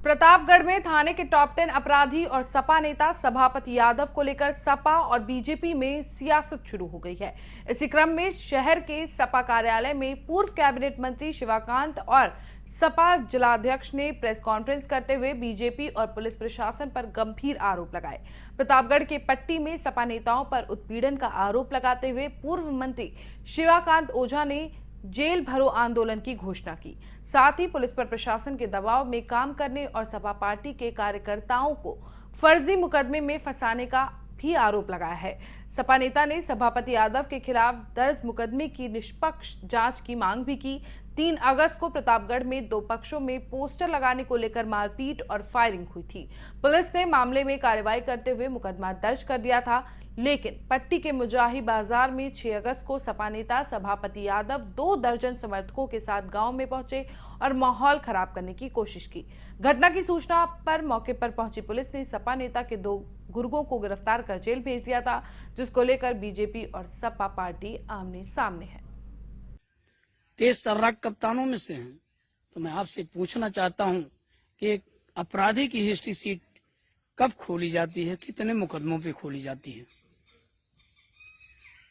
प्रतापगढ़ में थाने के टॉप 10 अपराधी और सपा नेता सभापति यादव को लेकर सपा और बीजेपी में सियासत शुरू हो गई है। इसी क्रम में शहर के सपा कार्यालय में पूर्व कैबिनेट मंत्री शिवाकांत और सपा जिलाध्यक्ष ने प्रेस कॉन्फ्रेंस करते हुए बीजेपी और पुलिस प्रशासन पर गंभीर आरोप लगाए। प्रतापगढ़ के पट्टी में सपा नेताओं पर उत्पीड़न का आरोप लगाते हुए पूर्व मंत्री शिवाकांत ओझा ने जेल भरो आंदोलन की घोषणा की। साथ ही पुलिस पर प्रशासन के दबाव में काम करने और सपा पार्टी के कार्यकर्ताओं को फर्जी मुकदमे में फंसाने का भी आरोप लगाया है। सपा नेता ने सभापति यादव के खिलाफ दर्ज मुकदमे की निष्पक्ष जांच की मांग भी की। 3 अगस्त को प्रतापगढ़ में 2 पक्षों में पोस्टर लगाने को लेकर मारपीट और फायरिंग हुई थी। पुलिस ने मामले में कार्रवाई करते हुए मुकदमा दर्ज कर दिया था, लेकिन पट्टी के मुजाही बाजार में 6 अगस्त को सपा नेता सभापति यादव 2 दर्जन समर्थकों के साथ गांव में पहुंचे और माहौल खराब करने की कोशिश की। घटना की सूचना पर मौके पर पहुंची पुलिस ने सपा नेता के 2 गुर्गों को गिरफ्तार कर जेल भेज दिया था, जिसको लेकर बीजेपी और सपा पार्टी आमने सामने है। तेज तर्राक कप्तानों में से हैं, तो मैं आपसे पूछना चाहता हूं कि एक अपराधी की हिस्ट्री सीट कब खोली जाती है, कितने मुकदमों पे खोली जाती है।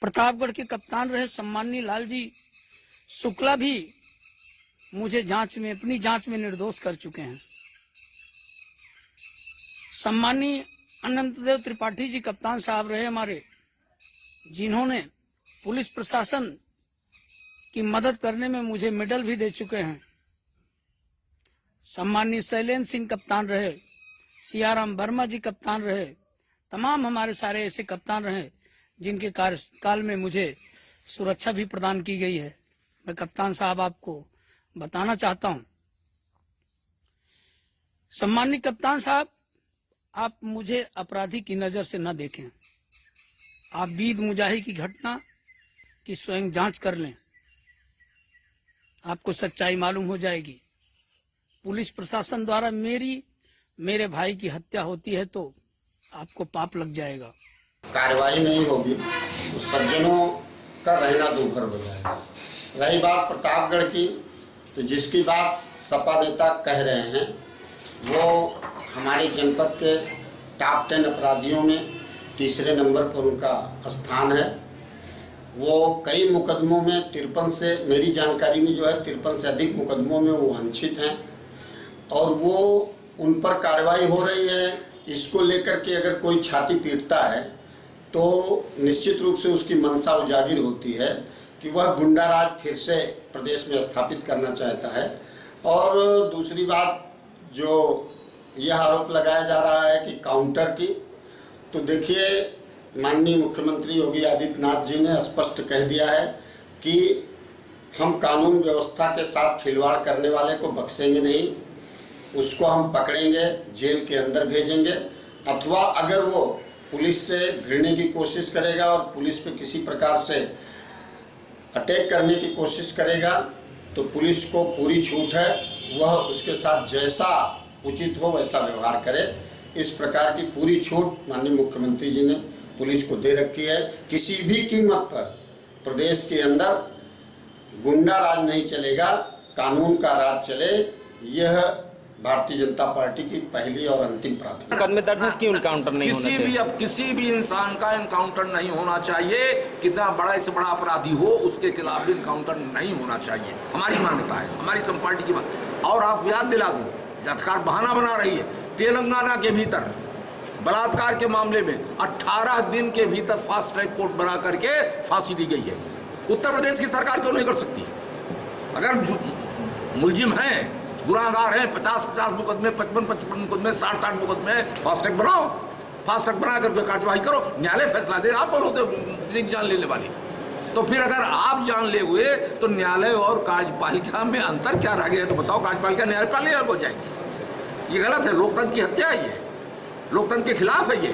प्रतापगढ़ के कप्तान रहे सम्माननीय लालजी शुक्ला भी मुझे अपनी जांच में निर्दोष कर चुके हैं। सम्माननीय अनंतदेव त्रिपाठी जी कप्तान साहब रहे हमारे, जिन्होंने पुलिस प्रशासन की मदद करने में मुझे मेडल भी दे चुके हैं। सम्माननीय शैलेंद्र सिंह कप्तान रहे, सियाराम वर्मा जी कप्तान रहे, तमाम हमारे सारे ऐसे कप्तान रहे जिनके कार्यकाल में मुझे सुरक्षा भी प्रदान की गई है। मैं कप्तान साहब आपको बताना चाहता हूं, सम्माननीय कप्तान साहब, आप मुझे अपराधी की नजर से न देखें। आप बीद मुजाही की घटना की स्वयं जांच कर लें, आपको सच्चाई मालूम हो जाएगी। पुलिस प्रशासन द्वारा मेरे भाई की हत्या होती है तो आपको पाप लग जाएगा। कार्रवाई नहीं होगी तो सज्जनों का रहना दूभर हो जाएगा। रही बात प्रतापगढ़ की, तो जिसकी बात सपा नेता कह रहे हैं वो हमारे जनपद के टॉप 10 अपराधियों में तीसरे नंबर पर उनका स्थान है। वो कई मुकदमों में 53 से, मेरी जानकारी में जो है 53 से अधिक मुकदमों में वो वांछित हैं और वो उन पर कार्रवाई हो रही है। इसको लेकर के अगर कोई छाती पीटता है तो निश्चित रूप से उसकी मंशा उजागर होती है कि वह गुंडा राज फिर से प्रदेश में स्थापित करना चाहता है। और दूसरी बात जो यह आरोप लगाया जा रहा है कि काउंटर की, तो देखिए माननीय मुख्यमंत्री योगी आदित्यनाथ जी ने स्पष्ट कह दिया है कि हम कानून व्यवस्था के साथ खिलवाड़ करने वाले को बख्शेंगे नहीं, उसको हम पकड़ेंगे, जेल के अंदर भेजेंगे, अथवा अगर वो पुलिस से भिड़ने की कोशिश करेगा और पुलिस पे किसी प्रकार से अटैक करने की कोशिश करेगा तो पुलिस को पूरी छूट है, वह उसके साथ जैसा उचित हो वैसा व्यवहार करे। इस प्रकार की पूरी छूट माननीय मुख्यमंत्री जी ने पुलिस को दे रखी है। किसी भी कीमत पर प्रदेश के अंदर गुंडा राज नहीं चलेगा, कानून का राज चले, यह भारतीय जनता पार्टी की पहली और अंतिम प्राथमिकता। मुकदमे दर्ज क्यों एनकाउंटर नहीं होना चाहिए? अब किसी भी इंसान का एनकाउंटर नहीं होना चाहिए। कितना बड़ा से बड़ा अपराधी हो उसके खिलाफ भी एनकाउंटर नहीं होना चाहिए, हमारी मान्यता है, हमारी सम पार्टी की मान्यता। और आप याद दिला दूं, सरकार बहाना बना रही है। तेलंगाना के भीतर बलात्कार के मामले में 18 दिन के भीतर फास्ट ट्रैक कोर्ट बना करके फांसी दी गई है। उत्तर प्रदेश की सरकार क्यों नहीं कर सकती? अगर मुलजिम हैं, गुनाहगार हैं, 50-50 मुकदमे, 55-55 मुकदमे, 60-60 मुकदमे, फास्ट ट्रैक बनाओ, फास्ट ट्रैक बना करके कार्यवाही करो, न्यायालय फैसला दे। आप कौन होते किसी की जान लेने वाले? तो फिर अगर आप जान ले हुए तो न्यायालय और कार्यपालिका में अंतर क्या रह गया? तो बताओ, कार्यपालिका न्यायपालिका हो जाएगी। ये गलत है, लोकतंत्र की हत्या है, ये लोकतंत्र के खिलाफ है। ये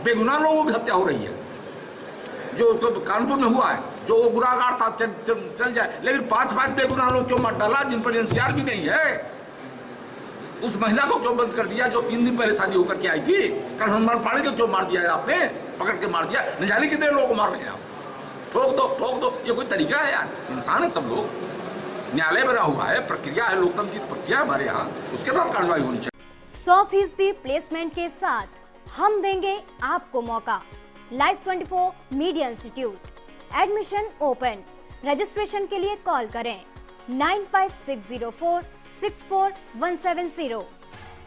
बेगुनाह लोगों की हत्या हो रही है। जो कानपुर में हुआ है, जो वो गुनाहगार था चल जाए, लेकिन 5 बेगुनाह लोग क्यों मार डाला जिन पर एनसीआर भी नहीं है? उस महिला को क्यों बंद कर दिया जो 3 दिन पहले शादी होकर के आई थी? कल हनुमान पाड़ी को क्यों मार दिया है आपने? पकड़ के मार दिया। न जाने कितने लोग मार रहे हैं आप। ठोक दो, ये कोई तरीका है यार? इंसान है सब लोग। न्यायालय बना हुआ है, प्रक्रिया है, लोकतंत्र की प्रक्रिया हमारे यहाँ, उसके बाद कार्रवाई होनी चाहिए। 100% प्लेसमेंट के साथ हम देंगे आपको मौका। Life 24 media institute, admission open. Registration के लिए कॉल करें 9560464170।